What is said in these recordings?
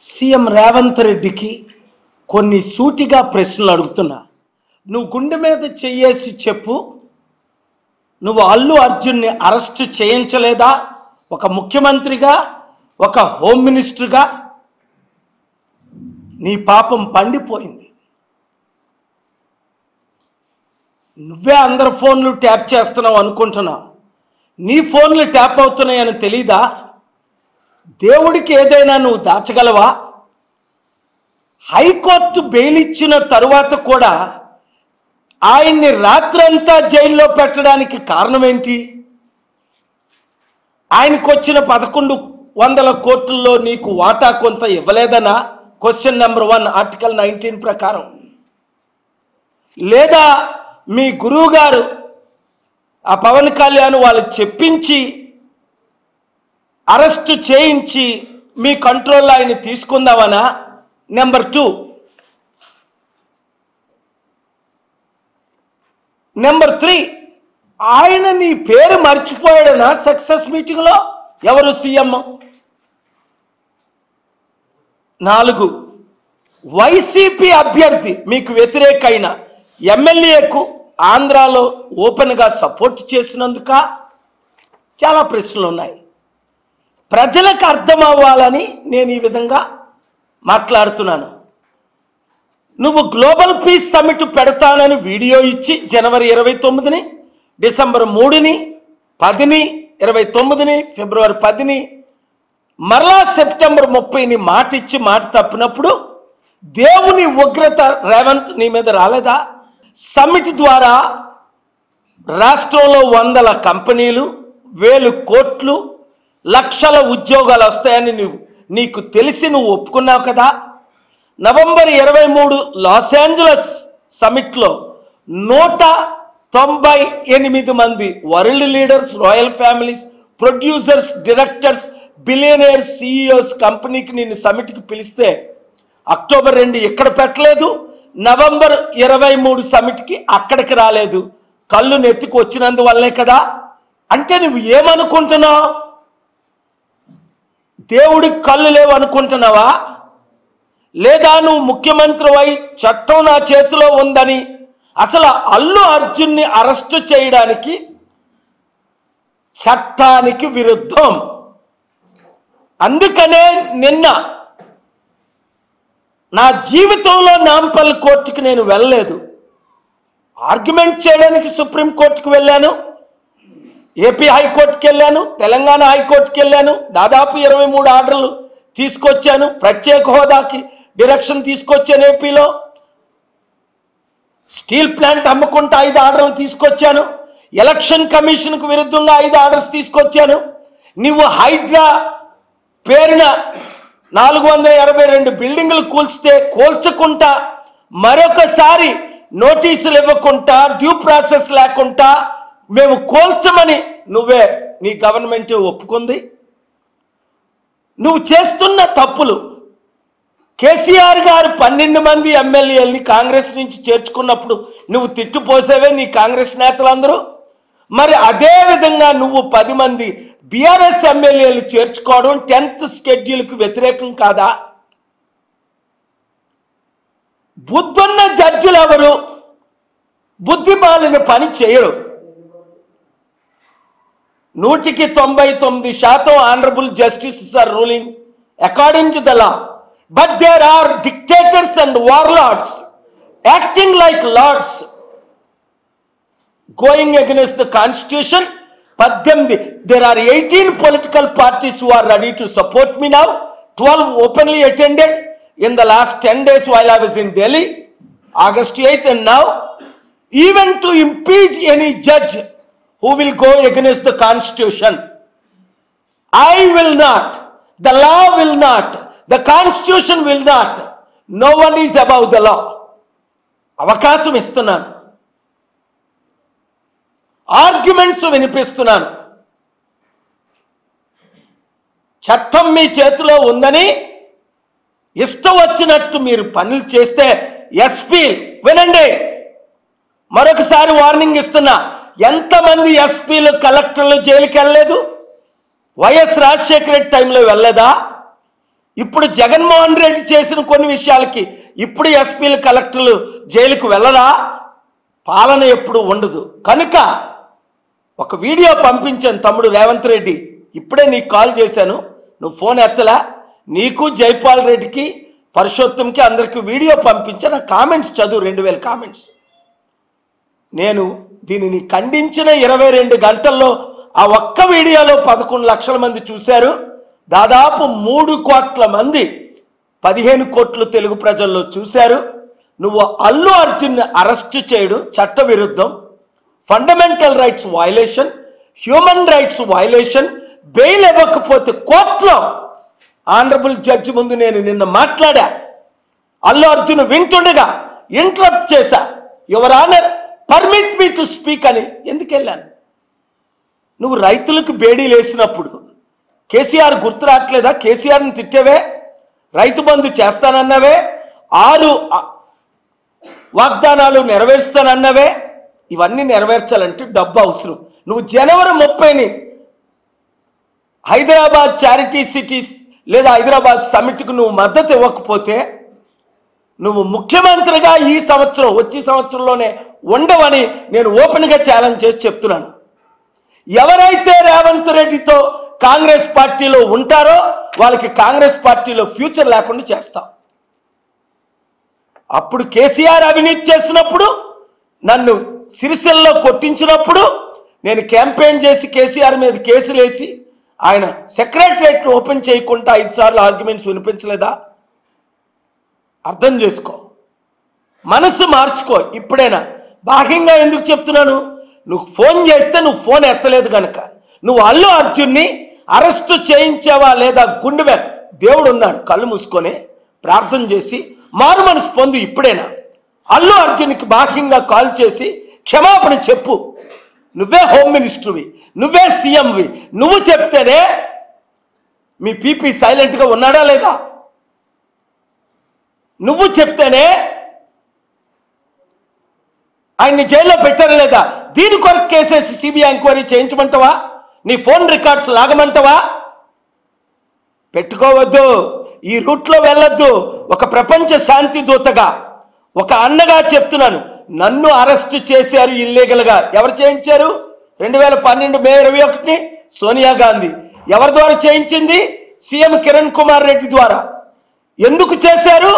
CM Revanth రెడ్డికి కొన్ని సూటిగా ప్రశ్నలు అడుగుతున్నా. నువ్వు గుండె మీద చెయ్యేసి చెప్పు, నువ్వు అల్లు అర్జున్ని అరెస్ట్ చేయించలేదా? ఒక ముఖ్యమంత్రిగా, ఒక హోమ్ మినిస్టర్గా నీ పాపం పండిపోయింది. నువ్వే అందరి ఫోన్లు ట్యాప్ చేస్తున్నావు అనుకుంటున్నావు. నీ ఫోన్లు ట్యాప్ అవుతున్నాయని తెలీదా? దేవుడికి ఏదైనా నువ్వు దాచగలవా? హైకోర్టు బెయిల్ ఇచ్చిన తరువాత కూడా ఆయన్ని రాత్రంతా జైల్లో పెట్టడానికి కారణం ఏంటి? ఆయనకు వచ్చిన 1100 కోట్లలో నీకు వాటా కొంత ఇవ్వలేదనా? క్వశ్చన్ నెంబర్ 1 ఆర్టికల్ 19 ప్రకారం. లేదా మీ గురువు గారు ఆ పవన్ కళ్యాణ్ వాళ్ళు చెప్పించి అరెస్టు చేయించి మీ కంట్రోల్లో ఆయన తీసుకుందామనా? నెంబర్ 2. నెంబర్ 3, ఆయన నీ పేరు మర్చిపోయాడనా సక్సెస్ మీటింగ్లో? ఎవరు సీఎం? 4, వైసీపీ అభ్యర్థి మీకు వ్యతిరేకమైన ఎమ్మెల్యేకు ఆంధ్రాలో ఓపెన్గా సపోర్ట్ చేసినందుక? చాలా ప్రశ్నలు ఉన్నాయి. ప్రజలకు అర్థం అవ్వాలని నేను ఈ విధంగా మాట్లాడుతున్నాను. నువ్వు గ్లోబల్ పీస్ సమ్మిట్ పెడతానని వీడియో ఇచ్చి జనవరి 29ని, డిసెంబర్ 3ని, 10ని, 29ని, ఫిబ్రవరి 10ని, మరలా సెప్టెంబర్ 30ని మాట ఇచ్చి మాట తప్పినప్పుడు దేవుని ఉగ్రత రేవంత్ నీ మీద రాలేదా? సమ్మిట్ ద్వారా రాష్ట్రంలో 100 కంపెనీలు, 1000 కోట్లు, లక్షల ఉద్యోగాలు వస్తాయని నీకు తెలిసి నువ్వు ఒప్పుకున్నావు కదా. నవంబర్ 23 లాస్ ఏంజలస్ సమిట్లో 198 మంది world leaders, royal families, producers, directors, billionaires, CEOs కంపెనీకి నిన్ను సమిట్కి పిలిస్తే అక్టోబర్ 2 ఇక్కడ పెట్టలేదు, నవంబర్ 23 సమిట్కి అక్కడికి రాలేదు. కళ్ళు నెత్తికి వచ్చినందువల్లే కదా. అంటే నువ్వు ఏమనుకుంటున్నావు? దేవుడికి కళ్ళు లేవు అనుకుంటున్నావా? లేదా నువ్వు ముఖ్యమంత్రి అయి చట్టం నా చేతిలో ఉందని? అసలు అల్లు అర్జున్ని అరెస్టు చేయడానికి చట్టానికి విరుద్ధం. అందుకనే నిన్న నా జీవితంలో నాంపల్లి కోర్టుకి నేను వెళ్ళలేదు. ఆర్గ్యుమెంట్ చేయడానికి సుప్రీంకోర్టుకు వెళ్ళాను, ఏపీ హైకోర్టుకి వెళ్ళాను, తెలంగాణ హైకోర్టుకి వెళ్ళాను. దాదాపు 23 ఆర్డర్లు తీసుకొచ్చాను. ప్రత్యేక హోదాకి డైరెక్షన్ తీసుకొచ్చాను. ఏపీలో స్టీల్ ప్లాంట్ అమ్ముకుంటా 5 ఆర్డర్లు తీసుకొచ్చాను. ఎలక్షన్ కమిషన్కు విరుద్ధంగా 5 ఆర్డర్స్ తీసుకొచ్చాను. నువ్వు హైడ్రా పేరున 482 బిల్డింగులు కూల్చకుండా మరొకసారి నోటీసులు ఇవ్వకుండా, డ్యూ ప్రాసెస్ లేకుండా మేము కూల్చమని నువ్వే, నీ గవర్నమెంట్ ఒప్పుకుంది. నువ్వు చేస్తున్న తప్పులు. కేసీఆర్ గారు 12 మంది ఎమ్మెల్యేలని కాంగ్రెస్ నుంచి చేర్చుకున్నప్పుడు నువ్వు తిట్టుపోసేవే నీ కాంగ్రెస్ నేతలందరూ. మరి అదే విధంగా నువ్వు 10 మంది బీఆర్ఎస్ ఎమ్మెల్యేలు చేర్చుకోవడం 10th షెడ్యూల్కి వ్యతిరేకం కాదా? బుద్ధున్న జడ్జిలు ఎవరు? బుద్ధి మాలిన పని చేయరు. 99% honourable justices are ruling according to the law, but there are dictators and warlords acting like lords, going against the constitution. 18, there are 18 political parties who are ready to support me now. 12 openly attended in the last 10 days while I was in Delhi, August 8th, and now even to impeach any judge who will go against the constitution. I will not, the law will not, the constitution will not. No one is above the law. అవకాశం ఇస్తున్నాను, arguments వినిపిస్తున్నాను. చట్టం మీ చేతిలో ఉందని ఇష్టం వచ్చినట్టు మీరు పనులు చేస్తే ఎస్పీ వినండి, మరొకసారి వార్నింగ్ ఇస్తున్నా. ఎంతమంది ఎస్పీలు, కలెక్టర్లు జైలుకి వెళ్ళలేదు? వైఎస్ రాజశేఖర రెడ్డి టైంలో వెళ్ళలేదా? ఇప్పుడు జగన్మోహన్ రెడ్డి చేసిన కొన్ని విషయాలకి ఇప్పుడు ఎస్పీలు కలెక్టర్లు జైలుకు వెళ్ళరా? పాలన ఎప్పుడు ఉండదు. కనుక ఒక వీడియో పంపించాను తమ్ముడు రేవంత్ రెడ్డి, ఇప్పుడే నీకు కాల్ చేశాను, నువ్వు ఫోన్ ఎత్తలా. నీకు జైపాల్ రెడ్డికి పరుషోత్తంకి అందరికీ వీడియో పంపించాను. కామెంట్స్ చదువు, 2000 కామెంట్స్. నేను దీనిని ఖండించిన 22 గంటల్లో ఆ ఒక్క వీడియోలో 11 లక్షల మంది చూశారు. దాదాపు 3 కోట్ల మంది 15 కోట్ల తెలుగు ప్రజల్లో చూశారు. నువ్వు అల్లు అర్జున్ని అరెస్ట్ చేయడం చట్టవిరుద్ధం, fundamental rights violation, human rights violation. Bail ఇవ్వకపోతే కోర్టులో ఆనరబుల్ జడ్జి ముందు నేను నిన్న మాట్లాడా. అల్లు అర్జున్ వింటుండగా ఇంటరప్ట్ చేశా. Your honour permit me to speak అని. ఎందుకు వెళ్ళాను? నువ్వు రైతులకు బేడీలు వేసినప్పుడు కేసీఆర్ గుర్తు రావట్లేదా? కేసీఆర్ని తిట్టేవే, రైతు బంధు చేస్తానన్నవే, 6 వాగ్దానాలు నెరవేరుస్తానన్నవే. ఇవన్నీ నెరవేర్చాలంటే డబ్బు అవసరం. నువ్వు జనవరి 30ని హైదరాబాద్ చారిటీ సిటీస్ లేదా హైదరాబాద్ సమిట్కు నువ్వు మద్దతు ఇవ్వకపోతే నువ్వు ముఖ్యమంత్రిగా ఈ సంవత్సరం వచ్చే సంవత్సరంలోనే ఉండవని నేను ఓపెన్గా ఛాలెంజ్ చేసి చెప్తున్నాను. ఎవరైతే రేవంత్ రెడ్డితో కాంగ్రెస్ పార్టీలో ఉంటారో వాళ్ళకి కాంగ్రెస్ పార్టీలో ఫ్యూచర్ లేకుండా చేస్తాం. అప్పుడు కేసీఆర్ అవినీతి చేసినప్పుడు, నన్ను సిరిసిల్లలో కొట్టించినప్పుడు నేను క్యాంపెయిన్ చేసి కేసీఆర్ మీద కేసులు వేసి ఆయన సెక్రటరియట్ ఓపెన్ చేయకుండా 5 సార్లు ఆర్గ్యుమెంట్స్ వినిపించలేదా? అర్థం చేసుకో, మనసు మార్చుకో. ఇప్పుడైనా బాహ్యంగా ఎందుకు చెప్తున్నాను? నువ్వు ఫోన్ చేస్తే నువ్వు ఫోన్ ఎత్తలేదు కనుక. నువ్వు అల్లు అర్జున్ని అరెస్టు చేయించావా లేదా? గుండె మీద దేవుడు ఉన్నాడు, కళ్ళు మూసుకొని ప్రార్థన చేసి మారు మనసు పొందు. ఇప్పుడైనా అల్లు అర్జున్కి బాహ్యంగా కాల్ చేసి క్షమాపణ చెప్పు. నువ్వే హోమ్ మినిస్టర్వి, నువ్వే సీఎంవి. నువ్వు చెప్తేనే మీ పీపీ సైలెంట్గా ఉన్నాడా లేదా? నువ్వు చెప్తేనే ఆయన్ని జైల్లో పెట్టారా లేదా? దీని కొరకు కేసేసి సిబిఐ ఎంక్వైరీ చేయించమంటావా? నీ ఫోన్ రికార్డ్స్ లాగమంటావా? పెట్టుకోవద్దు, ఈ రూట్లో వెళ్ళొద్దు. ఒక ప్రపంచ శాంతి దూతగా, ఒక అన్నగా చెప్తున్నాను. నన్ను అరెస్ట్ చేశారు ఇల్లీగల్గా. ఎవరు చేయించారు? 2012 మే 21 సోనియా గాంధీ. ఎవరి ద్వారా చేయించింది? సీఎం కిరణ్ కుమార్ రెడ్డి ద్వారా. ఎందుకు చేశారు?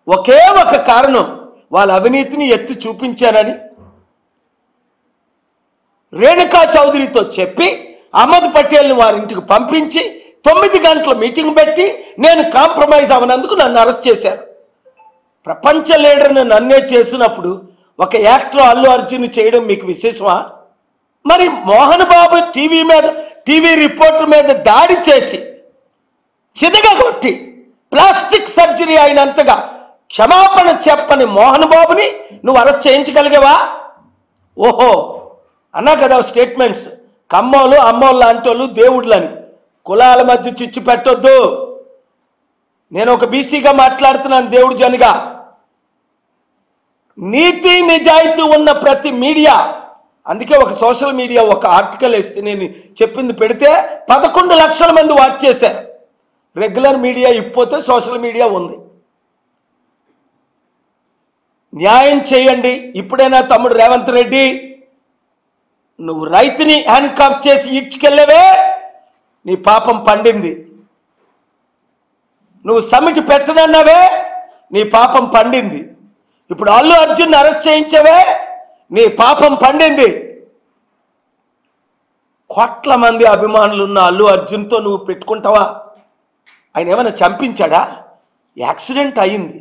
ఒకే ఒక కారణం, వాళ్ళ అవినీతిని ఎత్తి చూపించానని. రేణుకా చౌదరితో చెప్పి అహ్మద్ పటేల్ని వారింటికి పంపించి 9 గంటల మీటింగ్ పెట్టి నేను కాంప్రమైజ్ అవనందుకు నన్ను అరెస్ట్ చేశారు. ప్రపంచ లీడర్ని నన్నే చేసినప్పుడు ఒక యాక్టర్ అల్లు అర్జున్ చేయడం మీకు విశేషమా? మరి మోహన్ బాబు టీవీ రిపోర్టర్ మీద దాడి చేసి చిదగొట్టి ప్లాస్టిక్ సర్జరీ అయినంతగా క్షమాపణ చెప్పని మోహన్ బాబుని నువ్వు అరెస్ట్ చేయించగలిగావా? ఓహో అన్నా కదా స్టేట్మెంట్స్. కమ్మోలు అమ్మోళ్ళు లాంటోళ్ళు దేవుళ్ళని కులాల మధ్య చిచ్చు పెట్టొద్దు. నేను ఒక బీసీగా మాట్లాడుతున్నాను, దేవుడు జనగా. నీతి నిజాయితీ ఉన్న ప్రతి మీడియా, అందుకే ఒక సోషల్ మీడియా ఒక ఆర్టికల్ వేస్తే నేను చెప్పింది పెడితే 11 లక్షల మంది వాచ్ చేశారు. రెగ్యులర్ మీడియా ఇప్పోతే సోషల్ మీడియా ఉంది. న్యాయం చేయండి. ఇప్పుడైనా తమ్ముడు రేవంత్ రెడ్డి, నువ్వు రైతుని హ్యాండ్ కప్ చేసి ఇడ్చుకెళ్ళవే, నీ పాపం పండింది. నువ్వు సమిట్ పెట్టనన్నావే, నీ పాపం పండింది. ఇప్పుడు అల్లు అర్జున్ అరెస్ట్ చేయించవే, నీ పాపం పండింది. కోట్ల మంది అభిమానులు ఉన్న అల్లు అర్జున్తో నువ్వు పెట్టుకుంటావా? ఆయన ఏమైనా చంపించాడా? యాక్సిడెంట్ అయింది.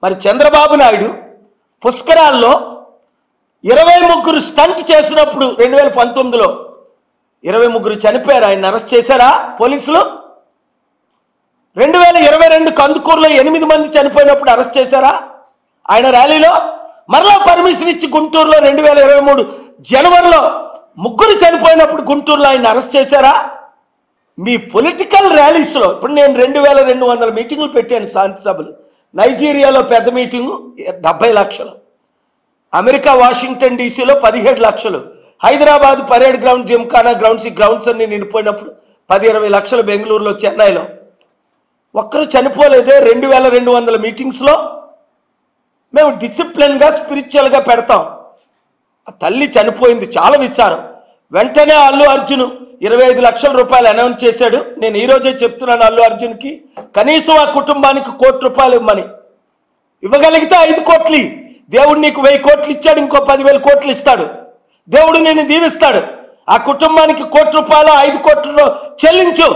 మరి చంద్రబాబు నాయుడు పుష్కరాల్లో 23 స్టంట్ చేసినప్పుడు 2019లో 23 చనిపోయారు. ఆయన అరెస్ట్ చేశారా పోలీసులు? 2022 కందుకూరులో 8 మంది చనిపోయినప్పుడు అరెస్ట్ చేశారా ఆయన ర్యాలీలో? మరలా పర్మిషన్ ఇచ్చి గుంటూరులో 2023 జనవరిలో 3 చనిపోయినప్పుడు గుంటూరులో ఆయన అరెస్ట్ చేశారా? మీ పొలిటికల్ ర్యాలీస్లో ఇప్పుడు నేను 2200 మీటింగులు పెట్టాను, శాంతి సభలు. నైజీరియాలో పెద్ద మీటింగు 70 లక్షలు, అమెరికా వాషింగ్టన్ డీసీలో 17 లక్షలు, Hyderabad parade ground, Gymkhana grounds, ఈ గ్రౌండ్స్ అన్ని నిండిపోయినప్పుడు 10-20 లక్షలు, బెంగళూరులో, చెన్నైలో. ఒక్కరు చనిపోలేదే 2200 మీటింగ్స్లో. మేము డిసిప్లిన్గా స్పిరిచువల్గా పెడతాం. ఆ తల్లి చనిపోయింది, చాలా విచారం. వెంటనే అల్లు అర్జున్ 25 లక్షల రూపాయలు అనౌన్స్ చేశాడు. నేను ఈరోజే చెప్తున్నాను అల్లు అర్జున్కి, కనీసం ఆ కుటుంబానికి ₹1 కోటి ఇవ్వమని. ఇవ్వగలిగితే 5 కోట్లు. దేవుడు నీకు 1000 కోట్లు ఇచ్చాడు, ఇంకో 10,000 కోట్లు ఇస్తాడు. దేవుడు నేను దీవిస్తాడు. ఆ కుటుంబానికి ₹1 కోటి 5 కోట్లు చెల్లించు.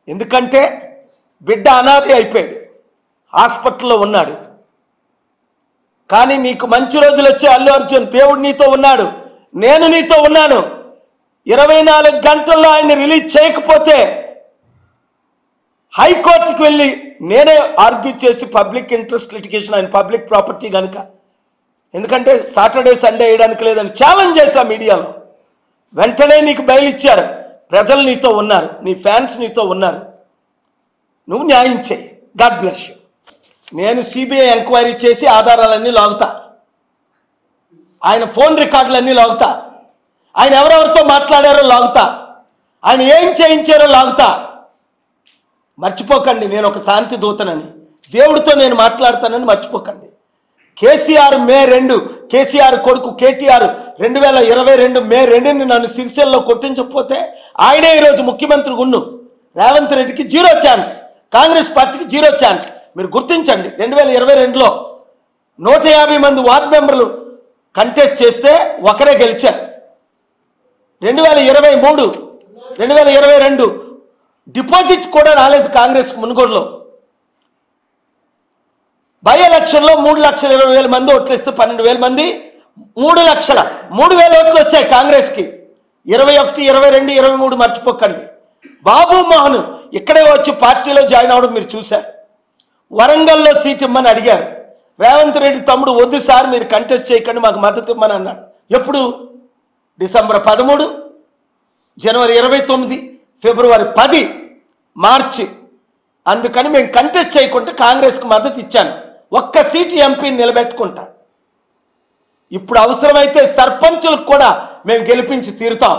ఎందుకంటే బిడ్డ అనాథి అయిపోయాడు, హాస్పిటల్లో ఉన్నాడు. కానీ నీకు మంచి రోజులు వచ్చే అల్లు అర్జున్, దేవుడు నీతో ఉన్నాడు, నేను నీతో ఉన్నాను. 24 గంటల్లో ఆయన రిలీజ్ చేయకపోతే హైకోర్టుకి వెళ్ళి నేనే ఆర్గ్యూ చేసి పబ్లిక్ ఇంట్రెస్ట్ లిటిగేషన్, ఆయన పబ్లిక్ ప్రాపర్టీ కనుక, ఎందుకంటే సాటర్డే సండే వేయడానికి లేదని ఛాలెంజ్ చేశా మీడియాలో. వెంటనే నీకు బెయిల్ ఇచ్చారు. ప్రజలు నీతో ఉన్నారు, నీ ఫ్యాన్స్ నీతో ఉన్నారు, నువ్వు న్యాయం చేయి. God bless you. నేను సిబిఐ ఎంక్వైరీ చేసి ఆధారాలన్నీ లాగుతా, ఆయన ఫోన్ రికార్డులన్నీ లాగుతా, ఆయన ఎవరెవరితో మాట్లాడారో లాగుతా, ఆయన ఏం చేయించారో లాగుతా. మర్చిపోకండి, నేను ఒక శాంతి దూతనని, దేవుడితో నేను మాట్లాడతానని మర్చిపోకండి. కేసీఆర్ మే 2, కేసీఆర్ కొడుకు కేటీఆర్ 2022 మే 2ని నన్ను సిరిసిల్లలో కొట్టించకపోతే ఆయనే ఈరోజు ముఖ్యమంత్రి ఉన్ను. రేవంత్ రెడ్డికి 0 ఛాన్స్, కాంగ్రెస్ పార్టీకి 0 ఛాన్స్. మీరు గుర్తించండి, 2022లో 150 మంది వార్డు మెంబర్లు కంటెస్ట్ చేస్తే ఒకరే గెలిచారు. 2023, 2022 డిపాజిట్ కూడా రాలేదు కాంగ్రెస్ మునుగోడులో. బై ఎలక్షన్లో 3,20,000 మంది ఓట్లేస్తే 12,000 మంది 3,00,000 ఓట్లు వచ్చాయి కాంగ్రెస్కి. 21, 22, 23 మర్చిపోకండి. బాబు మోహన్ ఇక్కడే వచ్చి పార్టీలో జాయిన్ అవడం మీరు చూశారు. వరంగల్లో సీట్ ఇమ్మని అడిగారు. రేవంత్ రెడ్డి తమ్ముడు, వద్దు సార్ మీరు కంటెస్ట్ చేయకండి, మాకు మద్దతు ఇమ్మని అన్నాడు. ఎప్పుడు? డిసెంబర్ 13, జనవరి 29, ఫిబ్రవరి 10, మార్చి. అందుకని మేము కంటెస్ట్ చేయకుండా కాంగ్రెస్కి మద్దతు ఇచ్చాను. ఒక్క సీటు ఎంపీని నిలబెట్టుకుంటా. ఇప్పుడు అవసరమైతే సర్పంచులకు కూడా మేము గెలిపించి తీరుతాం.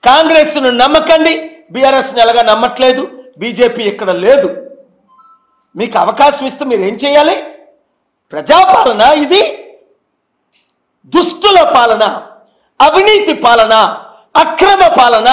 కాంగ్రెస్ను నమ్మకండి, బీఆర్ఎస్ని ఎలాగా నమ్మట్లేదు, బీజేపీ ఇక్కడ లేదు. మీకు అవకాశం ఇస్తే మీరు ఏం చేయాలి? ప్రజాపాలన ఇది, దుష్టుల పాలన, అవినీతి పాలన, అక్రమ పాలన.